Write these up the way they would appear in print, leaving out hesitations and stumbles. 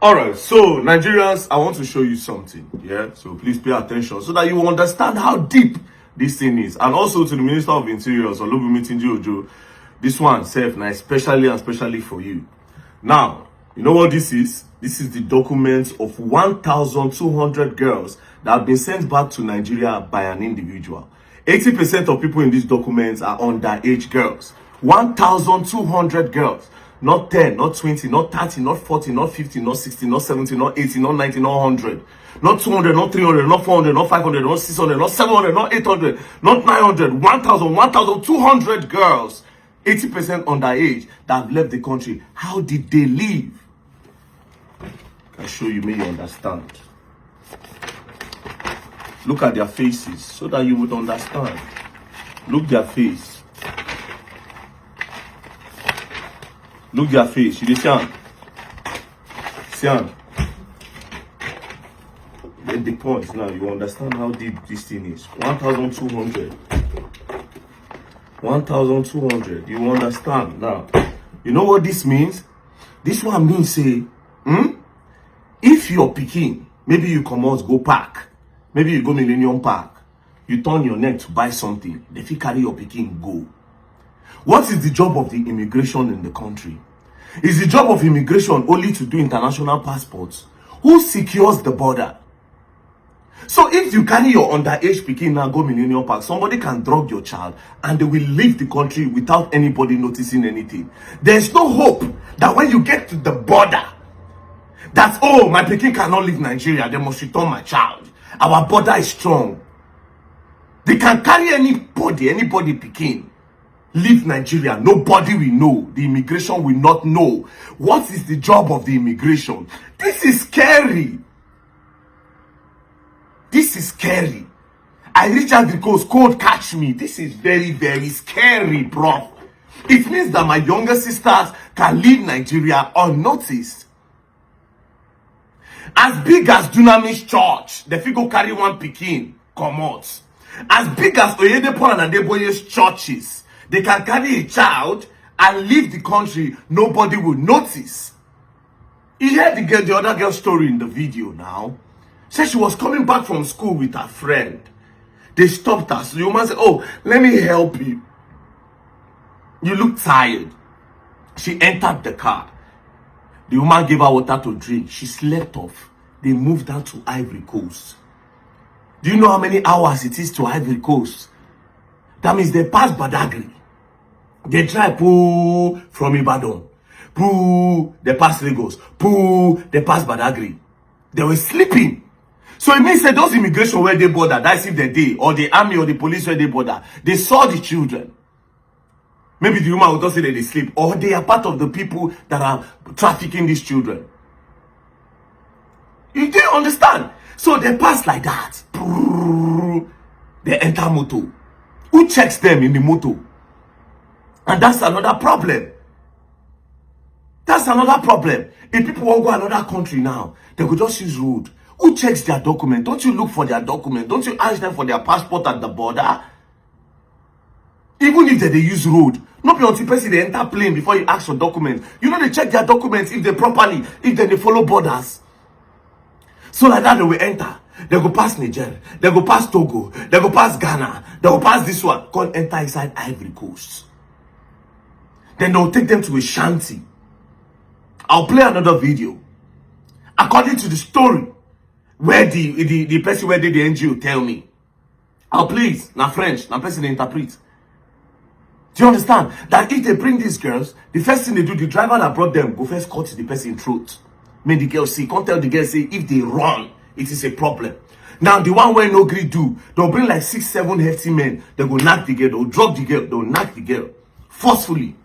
All right, so Nigerians, I want to show you something. Yeah, so please pay attention so that you understand how deep this thing is. And also to the Minister of Interior, Olubunmi Ojo, this one, Sef, now especially for you. Now, you know what this is? This is the documents of 1,200 girls that have been sent back to Nigeria by an individual. 80% of people in these documents are underage girls. 1,200 girls. Not 10, not 20, not 30, not 40, not 50, not 60, not 70, not 80, not 90, not 100. Not 200, not 300, not 400, not 500, not 600, not 700, not 800, not 900, 1,000, 1,200 girls. 80% underage that have left the country. How did they leave? I'll show you, may you understand. Look at their faces so that you would understand. Look their face. Look their face. You see am? See am? Get the point now. You understand how deep this thing is. 1,200. 1,200. You understand now? You know what this means? This one means say, if you're pikin, maybe you come out go park, maybe you go Millennium Park, you turn your neck to buy something, they fit carry your pikin go. What is the job of the immigration in the country? Is the job of immigration only to do international passports? Who secures the border? So if you carry your underage pikin now go Millennium Park, somebody can drug your child and they will leave the country without anybody noticing anything. There's no hope that when you get to the border, that, oh, my pikin cannot leave Nigeria, they must return my child. Our border is strong. They can carry anybody pikin. Leave Nigeria, nobody will know. The immigration will not know. What is the job of the immigration? This is scary. This is scary. I reach out the coast, cold catch me. This is very, very scary, bro. It means that my younger sisters can leave Nigeria unnoticed. As big as Dunamis Church, the figure carry one pikin, come out. As big as Oyedepo and Adeboye's churches, they can carry a child and leave the country. Nobody will notice. You heard the other girl's story in the video now. Said she was coming back from school with her friend. They stopped her. So the woman said, oh, let me help you. You look tired. She entered the car. The woman gave her water to drink. She slept off. They moved her to Ivory Coast. Do you know how many hours it is to Ivory Coast? That means they pass Badagry. They drive from Ibadan. They pass Lagos. They pass Badagry. They were sleeping. So it means that those immigration where they border, that's if they did, or the army or the police where they border, they saw the children. Maybe the woman would just say that they sleep, or they are part of the people that are trafficking these children. You didn't understand? So they pass like that. They enter motor. Who checks them in the motor? And that's another problem. That's another problem. If people won't go another country now, they could just use road. Who checks their document? Don't you look for their document? Don't you ask them for their passport at the border? Even if they use road. Not be until person they enter plane before you ask for documents. You know they check their documents if they properly, if they follow borders. So like that they will enter. They go past Niger. They go past Togo. They go past Ghana. They go past this one. Go enter inside Ivory Coast. Then they'll take them to a shanty. I'll play another video. According to the story, where the person where did the NGO tell me. I'll play it. Now French. Now person interpret. Do you understand? That if they bring these girls, the first thing they do, the driver that brought them, go first cut the person's throat. Make the girl see. Can't tell the girl say, if they run, it is a problem. Now the one where no greed do, they'll bring like 6, 7 hefty men. They go knock the girl. They'll drop the girl. They'll knock the girl. Forcefully.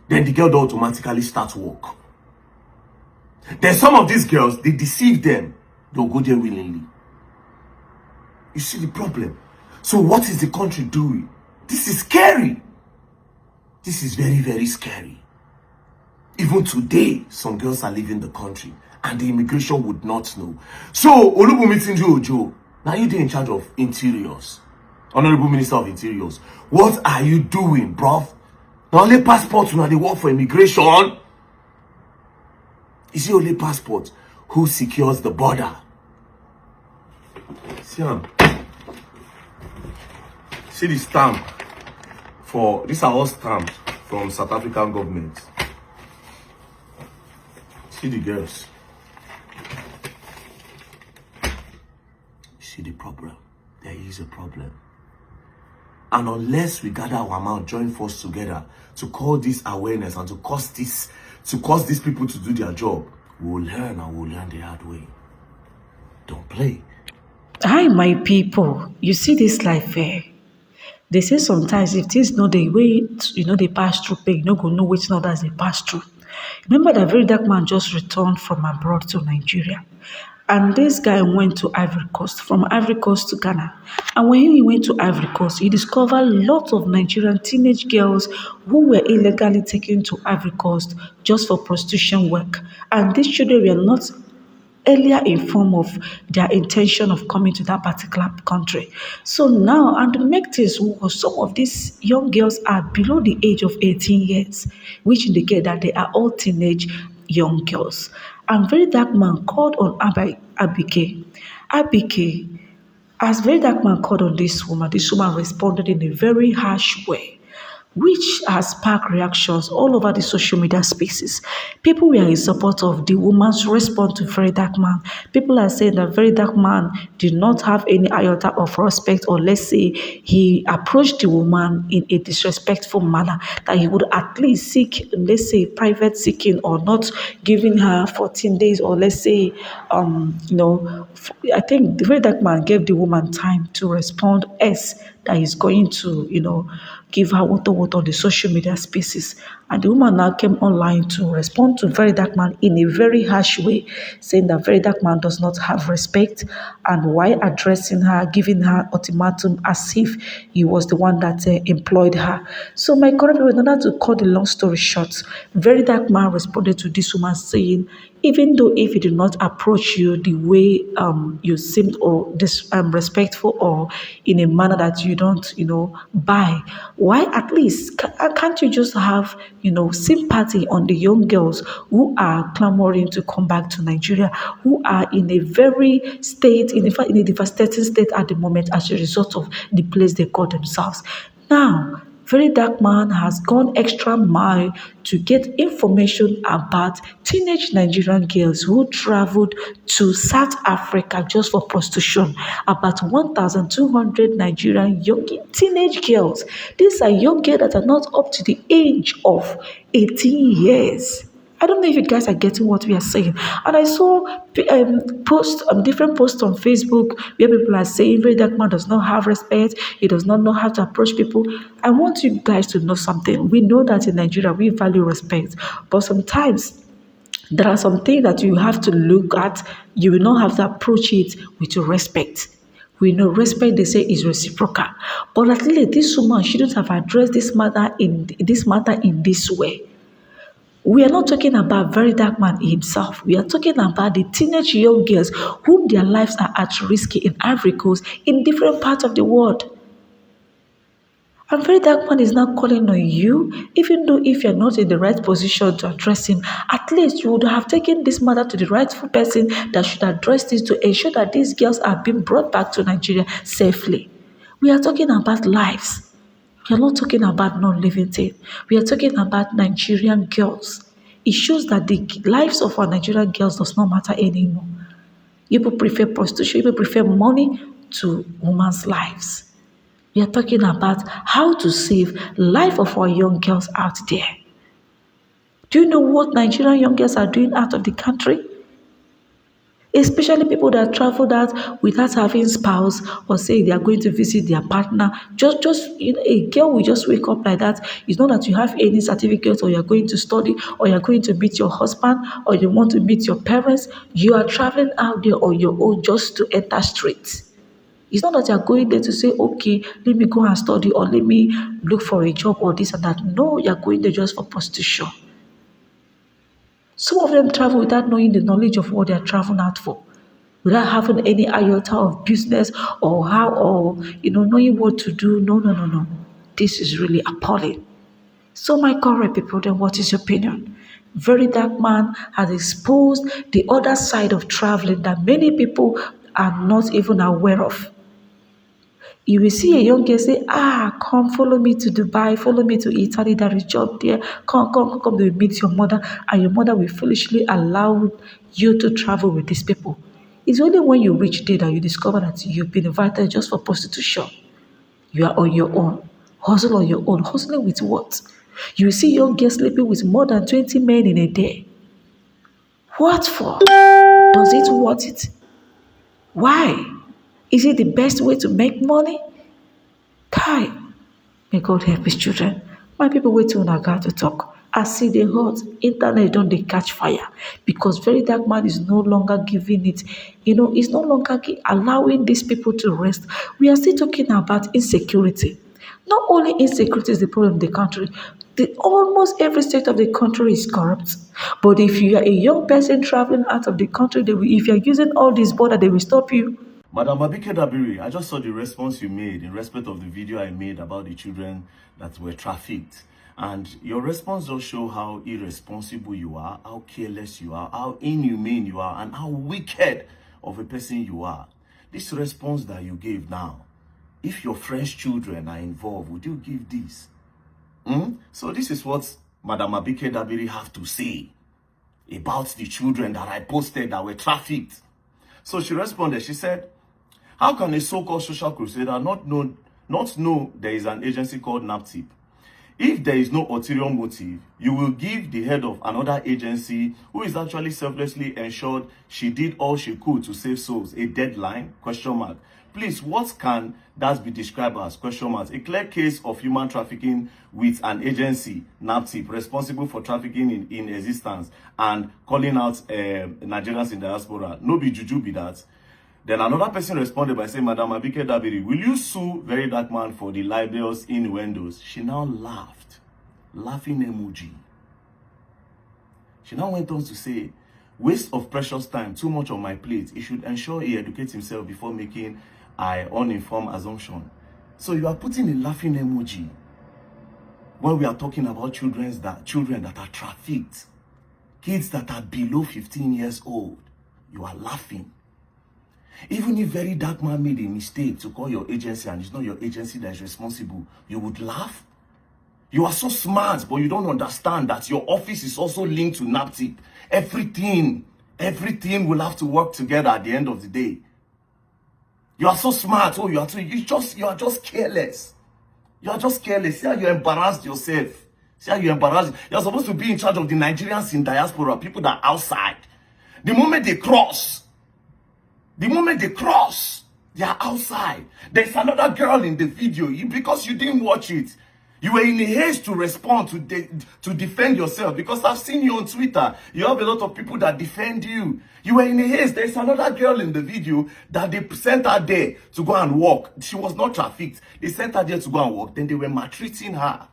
Then the girl don't automatically start work. Then some of these girls, they deceive them. They'll go there willingly. You see the problem? So what is the country doing? This is scary. This is very, very scary. Even today, some girls are leaving the country and the immigration would not know. So, Olubunmi Ojo, now you're in charge of interiors. Honorable Minister of Interiors. What are you doing, bruv? Now only passports, now they work for immigration. Is it only passport who secures the border? See, see the stamp for, these are all stamps from South African government. See the girls. See the problem. There is a problem. And unless we gather our mouth, join force together to call this awareness and to cause these people to do their job, we'll learn, and we'll learn the hard way. Don't play. Hi, my people. You see this life eh? They say sometimes if things no dey way they pass through pain, you no go know wetin others dey pass through. Remember that Verydarkman just returned from abroad to Nigeria. And this guy went to Ivory Coast, from Ivory Coast to Ghana. And when he went to Ivory Coast, he discovered lots of Nigerian teenage girls who were illegally taken to Ivory Coast just for prostitution work. And these children were not earlier informed of their intention of coming to that particular country. So now, and to make things worse, some of these young girls are below the age of 18 years, which indicate that they are all teenage young girls. And Verydarkman called on Abike. Abike, as Verydarkman called on this woman responded in a very harsh way, which has sparked reactions all over the social media spaces. People were in support of the woman's response to Verydarkman. People are saying that Verydarkman did not have any iota of respect, or let's say he approached the woman in a disrespectful manner, that he would at least seek, let's say, private seeking, or not giving her 14 days, or let's say, I think the Verydarkman gave the woman time to respond as that he's going to, give her what on the social media spaces. And the woman now came online to respond to Verydarkman in a very harsh way, saying that Verydarkman does not have respect, and why addressing her, giving her ultimatum as if he was the one that employed her. So my correct people, in order to cut the long story short, Verydarkman responded to this woman saying, even though if he did not approach you the way you seemed, or respectful, or in a manner that you don't buy, why at least can't you just have sympathy on the young girls who are clamoring to come back to Nigeria, who are in a very state, in fact in a devastating state at the moment as a result of the place they call themselves now. Verydarkman has gone extra mile to get information about teenage Nigerian girls who traveled to South Africa just for prostitution. About 1,200 Nigerian young teenage girls. These are young girls that are not up to the age of 18 years. I don't know if you guys are getting what we are saying. And I saw different posts on Facebook where people are saying Very Dark Man does not have respect. He does not know how to approach people. I want you guys to know something. We know that in Nigeria we value respect, but sometimes there are some things that you have to look at. You will not have to approach it with your respect. We know respect, they say, is reciprocal. But at least this woman shouldn't have addressed this matter in this way. We are not talking about Verydarkman himself. We are talking about the teenage young girls whom their lives are at risk in Ivory Coast, in different parts of the world. And Verydarkman is now calling on you, even though if you're not in the right position to address him, at least you would have taken this matter to the rightful person that should address this, to ensure that these girls are being brought back to Nigeria safely. We are talking about lives. We are not talking about non-living things. We are talking about Nigerian girls. It shows that the lives of our Nigerian girls does not matter anymore. People prefer prostitution, people prefer money to women's lives. We are talking about how to save life of our young girls out there. Do you know what Nigerian young girls are doing out of the country? Especially people that travel out without having spouse, or say they are going to visit their partner. A girl will just wake up like that. It's not that you have any certificate, or you're going to study, or you're going to meet your husband, or you want to meet your parents. You are traveling out there on your own just to enter streets. It's not that you're going there to say, okay, let me go and study, or let me look for a job, or this and that. No, you're going there just for prostitution. Some of them travel without knowing the knowledge of what they're traveling out for, without having any iota of business, or how, or knowing what to do. No, no, no, no. This is really appalling. So my correct people, then what is your opinion? Verydarkman has exposed the other side of traveling that many people are not even aware of. You will see a young girl say, come follow me to Dubai, follow me to Italy, there is job there. Come, they will meet your mother, and your mother will foolishly allow you to travel with these people. It's only when you reach there that you discover that you've been invited just for prostitution. You are on your own. Hustle on your own. Hustling with what? You will see young girls sleeping with more than 20 men in a day. What for? Does it worth it? Why? Is it the best way to make money? Kai, may God help his children. My people wait till una got to talk. I see the hot internet don't they catch fire because Verydarkman is no longer giving it, it's no longer allowing these people to rest. We are still talking about insecurity. Not only insecurity is the problem in the country, almost every state of the country is corrupt. But if you are a young person traveling out of the country, if you are using all this border, they will stop you. Madam Abike Dabiri, I just saw the response you made in respect of the video I made about the children that were trafficked. And your response does show how irresponsible you are, how careless you are, how inhumane you are, and how wicked of a person you are. This response that you gave now, if your French children are involved, would you give this? So this is what Madam Abike Dabiri have to say about the children that I posted that were trafficked. So she responded, she said, how can a so-called social crusader not know there is an agency called NAPTIP? If there is no ulterior motive, you will give the head of another agency who is actually selflessly ensured she did all she could to save souls a deadline? Question mark. Please, what can that be described as? Question mark. A clear case of human trafficking with an agency, NAPTIP, responsible for trafficking in existence and calling out Nigerians in diaspora. No be juju be that. Then another person responded by saying, Madam Abike Dabiri, will you sue Verydarkman for the libelous innuendos? She now laughed. Laughing emoji. She now went on to say, waste of precious time, too much on my plate. He should ensure he educates himself before making an uninformed assumption. So you are putting a laughing emoji when we are talking about children that are trafficked. Kids that are below 15 years old. You are laughing. Even if Verydarkman made a mistake to call your agency and it's not your agency that is responsible, you would laugh. You are so smart, but you don't understand that your office is also linked to NAPTIP. Everything will have to work together at the end of the day. You are so smart. Oh, you are just careless. You are just careless. See how you embarrassed yourself. See how you embarrassed. You are supposed to be in charge of the Nigerians in diaspora, people that are outside. The moment they cross, they are outside. There's another girl in the video. Because you didn't watch it, you were in a haste to respond, to defend yourself. Because I've seen you on Twitter. You have a lot of people that defend you. You were in a haste. There's another girl in the video that they sent her there to go and walk. She was not trafficked. They sent her there to go and walk. Then they were maltreating her.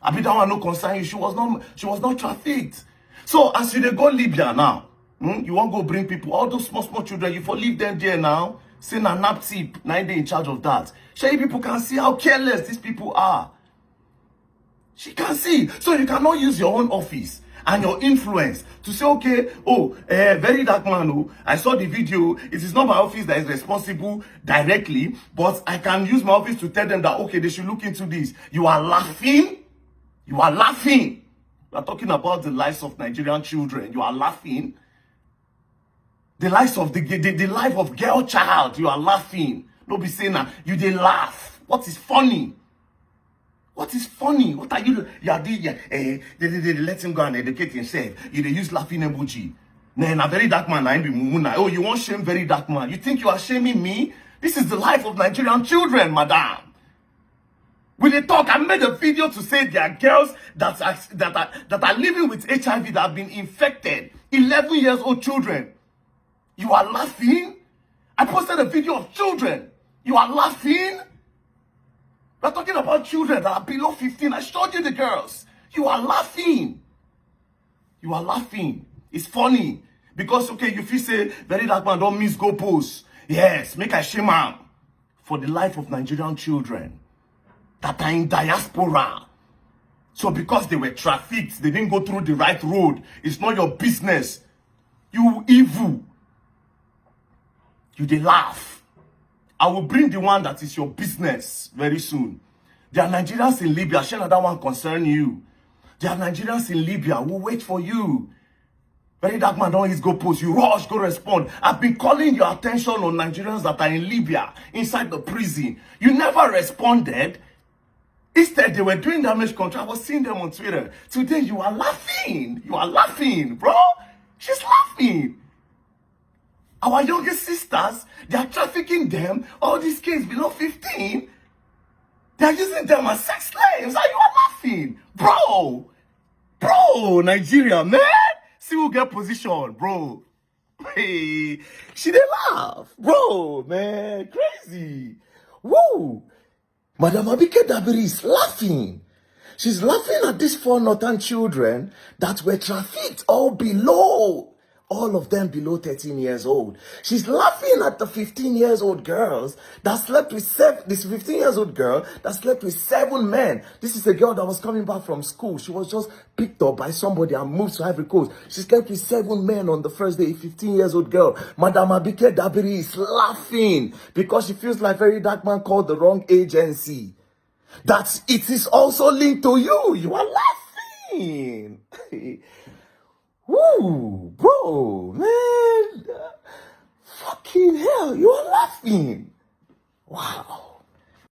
I mean, that one no concern you. She was not trafficked. So as you go Libya now, you won't go bring people, all those small children, you for leave them there now. Say na NAPTIP, now they in charge of that. Sure, people can see how careless these people are. She can see. So you cannot use your own office and your influence to say, okay, Verydarkman, oh, I saw the video. It is not my office that is responsible directly, but I can use my office to tell them that, okay, they should look into this. You are laughing. You are laughing. We are talking about the lives of Nigerian children. You are laughing. The life of the life of girl child, you are laughing. Don't be saying that you did laugh. What is funny? What is funny? What are you? They let him go and educate himself. You they use laughing emoji. Nah, Verydarkman, I be mumuna. Oh, you want shame Verydarkman? You think you are shaming me? This is the life of Nigerian children, madam. When they talk, I made a video to say there are girls that are living with HIV that have been infected. 11 years old children. You are laughing? I posted a video of children. You are laughing? We're talking about children that are below 15. I showed you the girls. You are laughing. You are laughing. It's funny. Because, okay, you feel say, Verydarkman don't miss go post. Yes, make a shame am. For the life of Nigerian children that are in diaspora. So because they were trafficked, they didn't go through the right road. It's not your business. You evil. You dey laugh. I will bring the one that is your business very soon. There are Nigerians in Libya. Shall that one concern you? There are Nigerians in Libya. We'll wait for you. Verydarkman don't his go post. You rush, go respond. I've been calling your attention on Nigerians that are in Libya, inside the prison. You never responded. Instead, they were doing damage control. I was seeing them on Twitter. Today, you are laughing. You are laughing, bro. She's laughing. Our youngest sisters, they are trafficking them. All these kids below 15. They are using them as sex slaves. And you are laughing. Bro, Nigeria, man. See who get position, bro. Hey, she dey laugh. Bro, man, crazy. Woo. Madam Abike Dabiri is laughing. She's laughing at these 4 northern children that were trafficked all of them below 13 years old. She's laughing at the 15 years old girls that slept with this 15 years old girl that slept with 7 men. This is a girl that was coming back from school. She was just picked up by somebody and moved to Ivory Coast. She slept with 7 men on the first day, a 15 years old girl. Madam Abike Dabiri is laughing because she feels like Verydarkman called the wrong agency. That it is also linked to you. You are laughing. Woo, bro, man. Fucking hell, you are laughing. Wow.